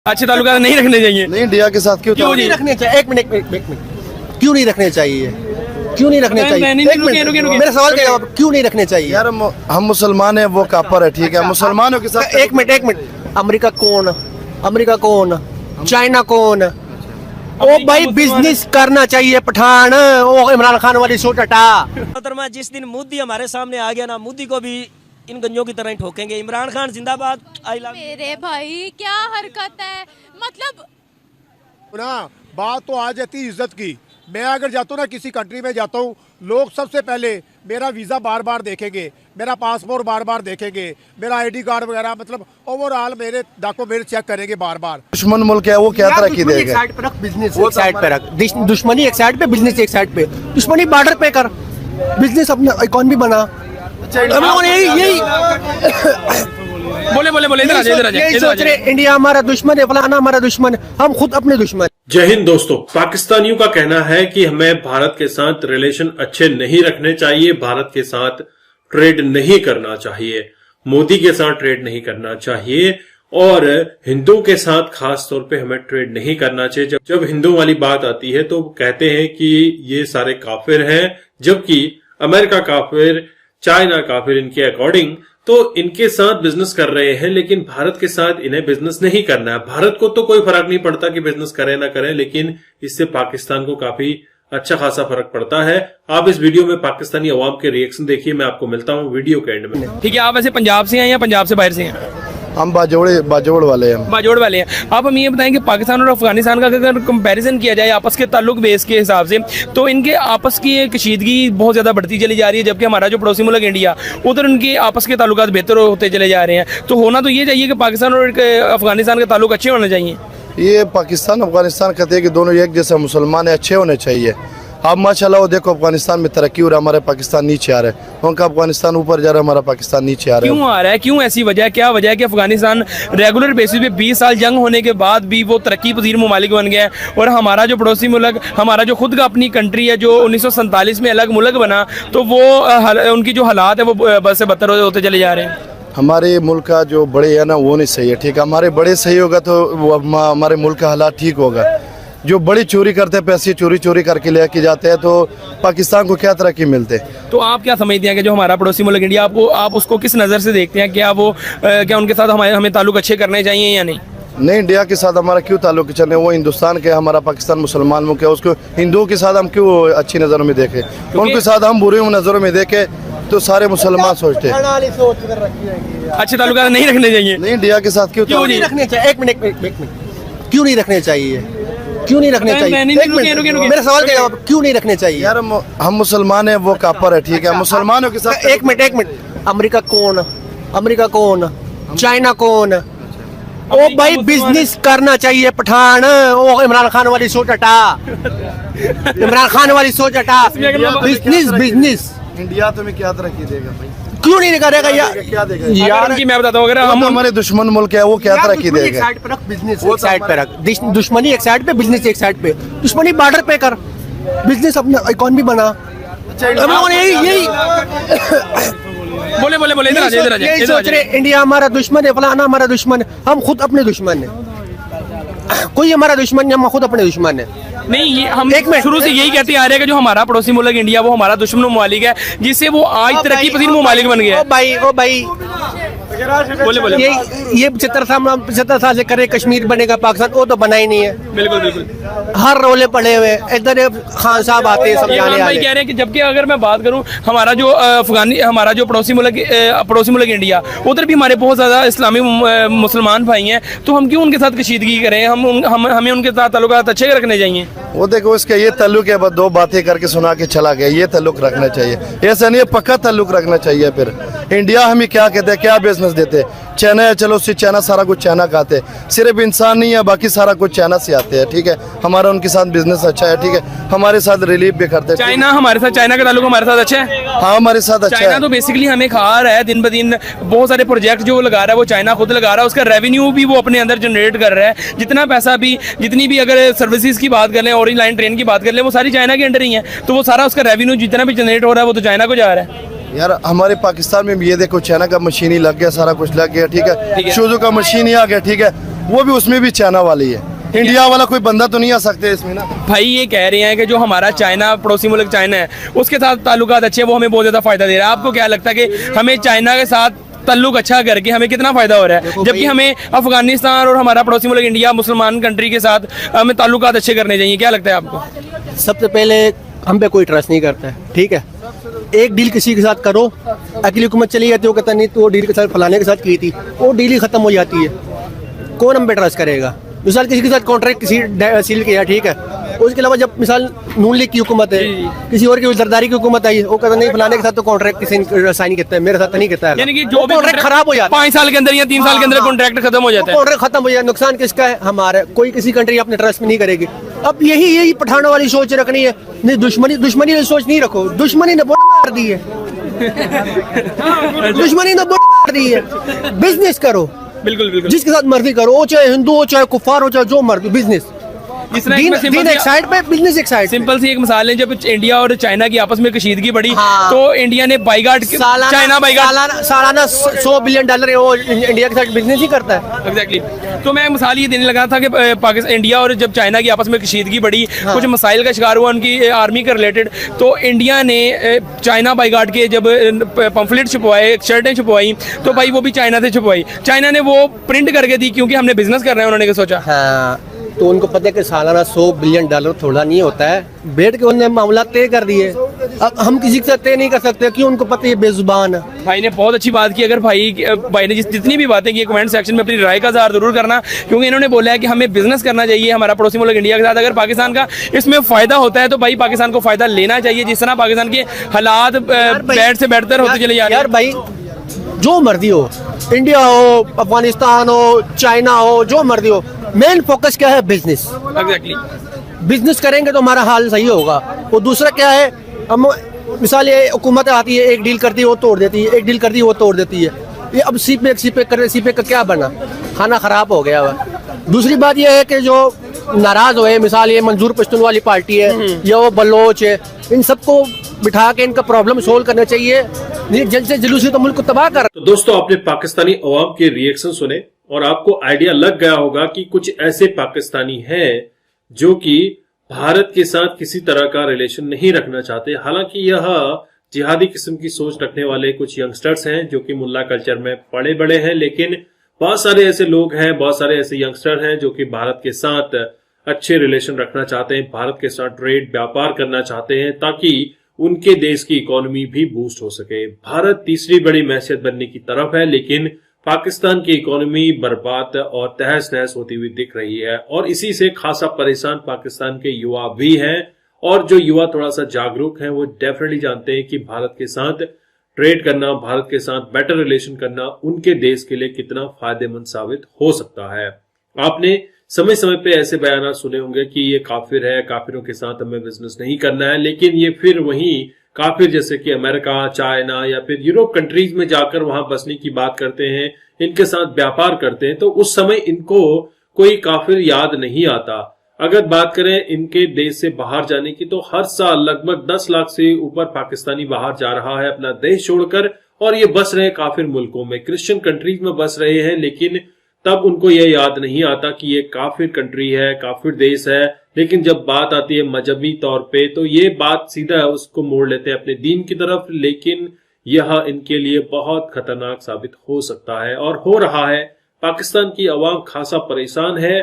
अच्छे ताल्लुकात नहीं रखने चाहिए। नहीं, इंडिया के साथ क्यों नहीं रखने चाहिए? एक मिनट, क्यों नहीं रखने चाहिए? क्यों नहीं रखने चाहिए? एक मिनट, मेरा सवाल का जवाब, क्यों नहीं रखने चाहिए? यार हम मुसलमान हैं, वो काफर है, ठीक है। मुसलमानों के साथ एक मिनट, अमेरिका कौन, चाइना कौन? ओ भाई, बिजनेस करना चाहिए पठान। ओ इमरान खान वाली सोच हटा। जिस दिन मोदी हमारे सामने आ गया ना, मोदी को भी इन गंजों की तरह ही ठोकेंगे। इमरान खान जिंदाबाद। आई लव मेरे भाई क्या हरकत है, मतलब ना बात तो आ जाती है इज्जत की। मैं अगर जाता हूँ ना, किसी कंट्री में जाता हूँ, लोग सबसे पहले मेरा वीज़ा बार बार देखेंगे, मेरा पासपोर्ट बार बार देखेंगे, मेरा आईडी कार्ड वगैरह, मतलब ओवरऑल मेरे डॉक्यूमेंट चेक करेंगे बार बार। दुश्मन मुल्क है, वो क्या तरक्की देगा? साइड पे रख, बिजनेस एक साइड पे रख। दुश्मनी एक साइड पे, बिजनेस एक साइड पे। दुश्मनी बॉर्डर पे कर, बिजनेस अपना इकोनॉमी बना। यही बोले इधर आ जाए। यही सोच रहे, इंडिया हमारा दुश्मन है, फलाना हमारा दुश्मन है, हम खुद अपने दुश्मन। जय हिंद दोस्तों। पाकिस्तानियों का कहना है कि हमें भारत के साथ रिलेशन अच्छे नहीं रखने चाहिए, भारत के साथ ट्रेड नहीं करना चाहिए, मोदी के साथ ट्रेड नहीं करना चाहिए और हिंदुओं के साथ खास तौर पे हमें ट्रेड नहीं करना चाहिए। जब हिंदुओं वाली बात आती है तो कहते हैं कि ये सारे काफिर हैं, जबकि अमेरिका काफिर, चाइना काफिर इनके अकॉर्डिंग, तो इनके साथ बिजनेस कर रहे हैं, लेकिन भारत के साथ इन्हें बिजनेस नहीं करना है। भारत को तो कोई फर्क नहीं पड़ता कि बिजनेस करें ना करें, लेकिन इससे पाकिस्तान को काफी अच्छा खासा फर्क पड़ता है। आप इस वीडियो में पाकिस्तानी अवाम के रिएक्शन देखिए। मैं आपको मिलता हूं वीडियो के एंड में। ठीक है, आप वैसे पंजाब से हैं या पंजाब से बाहर से हैं? हम बाजोड़ वाले हैं। बाजोड़ वाले हैं। आप हमें ये बताएं कि पाकिस्तान और अफगानिस्तान का अगर कंपैरिजन किया जाए आपस के ताल्लुक बेस के हिसाब से, तो इनके आपस की कशीदगी बहुत ज्यादा बढ़ती चली जा रही है, जबकि हमारा जो पड़ोसी मुल्क इंडिया, उधर उनके आपस के ताल्लुकात बेहतर होते चले जा रहे हैं। तो होना तो ये चाहिए कि पाकिस्तान और अफगानिस्तान के ताल्लुक अच्छे होने चाहिए। ये पाकिस्तान अफगानिस्तान कहते हैं कि दोनों एक जैसे मुसलमान है, अच्छे होने चाहिए। अब माशाल्लाह वो देखो, अफगानिस्तान में तरक्की हो रहा है, हमारे पाकिस्तान नीचे आ रहा है। उनका अफगानिस्तान ऊपर जा रहा है, हमारा पाकिस्तान नीचे आ रहा है। क्यों आ रहा है? क्यों ऐसी वजह? क्या वजह है कि अफगानिस्तान रेगुलर बेसिस पे 20 साल जंग होने के बाद भी वो तरक्की पजीर ममालिक बन गया है, और हमारा जो पड़ोसी मुल्क, हमारा जो खुद का अपनी कंट्री है, जो 1947 में अलग मुल्क बना, तो वो उनकी जो हालात है वो बस से बदतर होते चले जा रहे हैं। हमारे मुल्क का जो बड़े है ना, वो नहीं सही है, ठीक है। हमारे बड़े सही होगा तो हमारे मुल्क का हालात ठीक होगा। जो बड़ी चोरी करते हैं, पैसे चोरी करके लेके जाते हैं, तो पाकिस्तान को क्या तरक्की मिलते? तो आप क्या समझते हैं कि जो हमारा पड़ोसी मुल्क इंडिया, आप उसको किस नज़र से देखते हैं? क्या वो क्या उनके साथ हमें ताल्लुक अच्छे करने चाहिए या नहीं? नहीं, इंडिया के साथ हमारा क्यों ताल्लुक चलने? वो हिंदुस्तान के, हमारा पाकिस्तान मुसलमान मुल्क है, उसको हिंदुओं के साथ हम क्यों अच्छी नज़रों में देखें? उनके साथ हम बुरी नज़रों में देखें तो सारे मुसलमान सोचते हैं। अच्छे ताल्लुकात नहीं रखने चाहिए। नहीं, इंडिया के साथ क्यों नहीं रखने चाहिए? एक मिनट, क्यों नहीं रखने चाहिए? क्यों नहीं रखने चाहिए? एक मिनट, मेरा सवाल का जवाब, क्यों नहीं रखने चाहिए? यार हम मुसलमान हैं, वो काफर है, ठीक है। मुसलमानों के साथ एक मिनट, अमेरिका कौन, चाइना कौन? ओ भाई, बिजनेस करना चाहिए पठान। ओ इमरान खान वाली सोच हटा। इमरान खान वाली सोच हटा। बिजनेस इंडिया तुम्हें क्या तरक्की देगा भाई? क्यों नहीं करेगा यार? क्या देगा यार? मैं बताता हूँ, अगर हम हमारे दुश्मन मुल्क है, वो क्या तरक्की देगा? साइड पे रख, बिजनेस एक साइड पे रख। दुश्मनी एक साइड पे, बिजनेस एक साइड पे। दुश्मनी बॉर्डर पे कर, बिजनेस अपना इकोनॉमी बना। यही बोले इधर आ जाए। यही सोच रहे, इंडिया हमारा दुश्मन है, फलाना हमारा दुश्मन है, हम खुद अपने दुश्मन है। कोई हमारा दुश्मन नहीं, हम खुद अपने दुश्मन है। नहीं, ये हम शुरू से यही कहते आ रहे हैं कि जो हमारा पड़ोसी मुल्क इंडिया, वो हमारा दुश्मन ममालिक है, जिससे वो आज तरक्की पसीर ममालिक बन गया। ओ भाई बोले ये 75 साल से करे कश्मीर बनेगा पाकिस्तान, वो तो बना ही नहीं है। बिल्कुल हर रोले पड़े हुए। इधर खान साहब आते हैं समझाने भाई कह रहे हैं कि जबकि अगर मैं बात करूं, हमारा जो पड़ोसी मुल्क इंडिया, उधर भी हमारे बहुत ज्यादा इस्लामी मुसलमान भाई हैं, तो हम क्यों उनके साथ कशीदगी करें? हमें उनके साथ ताल्लुकात अच्छे रखने चाहिए। वो देखो, इसका ये ताल्लुक है, बस दो बातें करके सुना के चला गया। ये ताल्लुक रखना चाहिए, ऐसा नहीं है, पक्का ताल्लुक रखना चाहिए। फिर इंडिया हमें क्या कहते हैं, क्या बिजनेस देते? चाइना है, चलो उससे चाइना, सारा कुछ चाइना का आते हैं। सिर्फ इंसान नहीं है, बाकी सारा कुछ चाइना से आते हैं, ठीक है। हमारा उनके साथ बिजनेस अच्छा है, ठीक है। हमारे साथ रिलीफ भी करते हैं। चाइना हमारे साथ, चाइना का ताल्लुक हमारे साथ अच्छा है। हाँ, हमारे साथ अच्छा है। चाइना तो बेसिकली हमें खा रहा है दिन ब दिन। बहुत सारे प्रोजेक्ट जो वो लगा रहा है, वो चाइना खुद लगा रहा है। उसका रेवेन्यू भी वो अपने अंदर जनरेट कर रहा है। जितना पैसा भी, जितनी भी अगर सर्विसेज की बात कर लें, ऑरेंज लाइन ट्रेन की बात कर लें, वो सारी चाइना के अंडर ही है। तो वो सारा उसका रेवेन्यू जितना भी जनरेट हो रहा है, वो तो चाइना को जा रहा है। यार हमारे पाकिस्तान में भी ये देखो, चाइना का मशीन ही लग गया, सारा कुछ लग गया, ठीक है। शूजू का मशीन ही आ गया, ठीक है। वो भी उसमें भी चाइना वाली है। इंडिया वाला कोई बंदा तो नहीं आ सकते इसमें ना। भाई ये कह रहे हैं कि जो हमारा चाइना, पड़ोसी मुल्क चाइना है, उसके साथ ताल्लुकात अच्छे हैं, वो हमें बहुत ज़्यादा फ़ायदा दे रहा है। आपको क्या लगता है कि हमें चाइना के साथ ताल्लुक अच्छा करके हमें कितना फ़ायदा हो रहा है, जबकि हमें अफगानिस्तान और हमारा पड़ोसी मुल्क इंडिया, मुसलमान कंट्री के साथ हमें ताल्लुकात अच्छे करने चाहिए? क्या लगता है आपको? सबसे पहले हम पे कोई ट्रस्ट नहीं करता है, ठीक है। एक डील किसी के साथ करो, अगली हुकूमत चली जाती है, वो कहता नहीं तो वो डील के साथ फलाने के साथ की थी, वो डील ही खत्म हो जाती है। कौन हम पे ट्रस्ट करेगा? मिसाल किसी के साथ कॉन्ट्रैक्ट किसी सील किया, ठीक है, उसके अलावा जब मिसाल नून लीग की हुकूमत है, किसी और की जरदारी की हुकूमत आई, वो कहता नहीं फलाने के साथ तो कॉन्ट्रैक्ट किसी ने साइन किया है, मेरे साथ तो नहीं किया है। यानी कि जो भी कॉन्ट्रैक्ट खराब हो जाता है 5 साल के अंदर या 3 साल के अंदर कॉन्ट्रैक्ट खत्म हो जाता है। कॉन्ट्रैक्ट खत्म हो जाए, नुकसान किसका है? हमारा। कोई किसी कंट्री अपने ट्रस्ट में नहीं करेगी। अब यही पठानों वाली सोच रखनी है। नहीं, दुश्मनी वाली सोच नहीं रखो। दुश्मनी ने बुढ़ मार दी है, दुश्मनी ने बुढ़ मार दी है। बिजनेस करो, बिल्कुल बिल्कुल। जिसके साथ मर्जी करो, वो चाहे हिंदू हो, चाहे कुफार हो, चाहे जो मर्जी, बिजनेस। दीन एक साइड पे, बिजनेस एक साइड। सिंपल सी एक मिसाल है, जब इंडिया और चाइना की आपस में कशीदगी बढ़ी, हाँ। तो इंडिया ने बाइकाट, चाइना बाइकाट सालाना $100 बिलियन वो इंडिया के साथ बिजनेस ही करता है। एग्जैक्टली। तो मैं मिसाल ये देने लगा था कि पाकिस्तान, इंडिया और जब चाइना की आपस में कशीदगी बढ़ी, कुछ मसाइल का शिकार हुआ उनकी आर्मी के रिलेटेड, तो इंडिया ने चाइना बाइकाट के जब पंफलेट छपवाए, शर्टें छपवाई, तो भाई वो भी चाइना से छपवाई। चाइना ने वो प्रिंट करके दी क्योंकि हमने बिजनेस कर रहे हैं, उन्होंने क्या सोचा। हाँ, तो उनको पता है कि सालाना $100 बिलियन थोड़ा नहीं होता है। बैठ के उन्होंने मामला तय कर दिए। अब हम किसी के साथ तय नहीं कर सकते, क्यों? उनको पता है ये बेजुबान है। भाई ने बहुत अच्छी बात की। अगर भाई ने जितनी भी बातें की, कमेंट सेक्शन में अपनी राय का इज़हार जरूर करना, क्योंकि इन्होंने बोला है कि हमें बिजनेस करना चाहिए हमारा पड़ोसी मुल्क इंडिया के साथ। अगर पाकिस्तान का इसमें फ़ायदा होता है तो भाई पाकिस्तान को फ़ायदा लेना चाहिए। जिस तरह पाकिस्तान के हालात बैड से बेहतर होते चले जा रहे हैं। यार भाई, जो मर्जी हो, इंडिया हो, अफगानिस्तान हो, चाइना हो, जो मर्जी हो, मेन फोकस क्या है? बिजनेस। एग्जैक्टली। बिजनेस करेंगे तो हमारा हाल सही होगा। और दूसरा क्या है, हम मिसाल ये हुकूमत आती है, एक डील करती है वो तोड़ देती है, एक डील करती है वो तोड़ देती है। ये अब सीपे का क्या बना? खाना खराब हो गया हुआ। दूसरी बात ये है कि जो नाराज हुए, मिसाल ये मंजूर पश्तून वाली पार्टी है या वो बलोच है, इन सबको बिठा के इनका प्रॉब्लम सोल्व करना चाहिए। जल्द से जुलूसी तो मुल्क को तबाह कर। तो दोस्तों, आपने पाकिस्तानी अवाम के रिएक्शन सुने और आपको आइडिया लग गया होगा कि कुछ ऐसे पाकिस्तानी हैं जो कि भारत के साथ किसी तरह का रिलेशन नहीं रखना चाहते। हालांकि यह जिहादी किस्म की सोच रखने वाले कुछ यंगस्टर्स हैं जो कि मुल्ला कल्चर में पड़े बड़े हैं, लेकिन बहुत सारे ऐसे लोग हैं, बहुत सारे ऐसे यंगस्टर हैं जो कि भारत के साथ अच्छे रिलेशन रखना चाहते हैं, भारत के साथ ट्रेड व्यापार करना चाहते हैं ताकि उनके देश की इकोनॉमी भी बूस्ट हो सके। भारत तीसरी बड़ी मैशियत बनने की तरफ है, लेकिन पाकिस्तान की इकोनॉमी बर्बाद और तहस नहस होती हुई दिख रही है और इसी से खासा परेशान पाकिस्तान के युवा भी हैं। और जो युवा थोड़ा सा जागरूक हैं वो डेफिनेटली जानते हैं कि भारत के साथ ट्रेड करना, भारत के साथ बेटर रिलेशन करना उनके देश के लिए कितना फायदेमंद साबित हो सकता है। आपने समय समय पे ऐसे बयान सुने होंगे कि ये काफिर है, काफिरों के साथ हमें बिजनेस नहीं करना है, लेकिन ये फिर वही काफिर जैसे कि अमेरिका, चाइना या फिर यूरोप कंट्रीज में जाकर वहां बसने की बात करते हैं, इनके साथ व्यापार करते हैं, तो उस समय इनको कोई काफिर याद नहीं आता। अगर बात करें इनके देश से बाहर जाने की, तो हर साल लगभग 10 लाख से ऊपर पाकिस्तानी बाहर जा रहा है अपना देश छोड़कर, और ये बस रहे काफिर मुल्कों में, क्रिश्चियन कंट्रीज में बस रहे हैं, लेकिन तब उनको ये याद नहीं आता कि ये काफिर कंट्री है, काफिर देश है। लेकिन जब बात आती है मजहबी तौर पे तो ये बात सीधा उसको मोड़ लेते हैं अपने दीन की तरफ, लेकिन यह इनके लिए बहुत खतरनाक साबित हो सकता है और हो रहा है। पाकिस्तान की आवाम खासा परेशान है।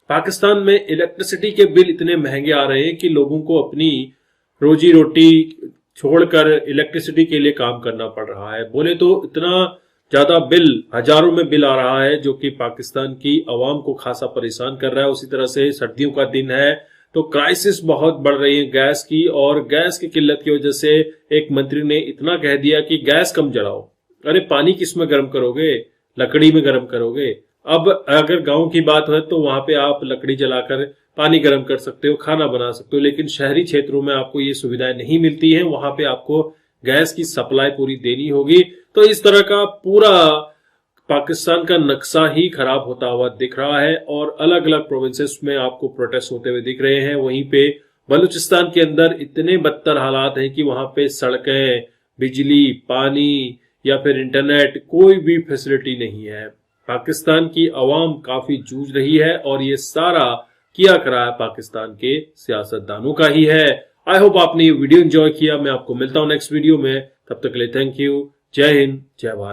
पाकिस्तान में इलेक्ट्रिसिटी के बिल इतने महंगे आ रहे हैं कि लोगों को अपनी रोजी रोटी छोड़कर इलेक्ट्रिसिटी के लिए काम करना पड़ रहा है। बोले तो इतना ज्यादा बिल, हजारों में बिल आ रहा है, जो कि पाकिस्तान की आवाम को खासा परेशान कर रहा है। उसी तरह से सर्दियों का दिन है तो क्राइसिस बहुत बढ़ रही है गैस की, और गैस की किल्लत की वजह से एक मंत्री ने इतना कह दिया कि गैस कम जलाओ। अरे पानी किस में गर्म करोगे? लकड़ी में गर्म करोगे। अब अगर गांव की बात है तो वहां पे आप लकड़ी जलाकर पानी गर्म कर सकते हो, खाना बना सकते हो, लेकिन शहरी क्षेत्रों में आपको ये सुविधाएं नहीं मिलती हैं। वहां पे आपको गैस की सप्लाई पूरी देनी होगी। तो इस तरह का पूरा पाकिस्तान का नक्शा ही खराब होता हुआ दिख रहा है और अलग अलग प्रोविंसेस में आपको प्रोटेस्ट होते हुए दिख रहे हैं। वहीं पे बलूचिस्तान के अंदर इतने बदतर हालात हैं कि वहां पे सड़कें, बिजली, पानी या फिर इंटरनेट, कोई भी फैसिलिटी नहीं है। पाकिस्तान की अवाम काफी जूझ रही है और ये सारा किया करा पाकिस्तान के सियासतदानों का ही है। आई होप आपने ये वीडियो एंजॉय किया। मैं आपको मिलता हूं नेक्स्ट वीडियो में, तब तक के लिए थैंक यू। जय हिंद, जय भारत।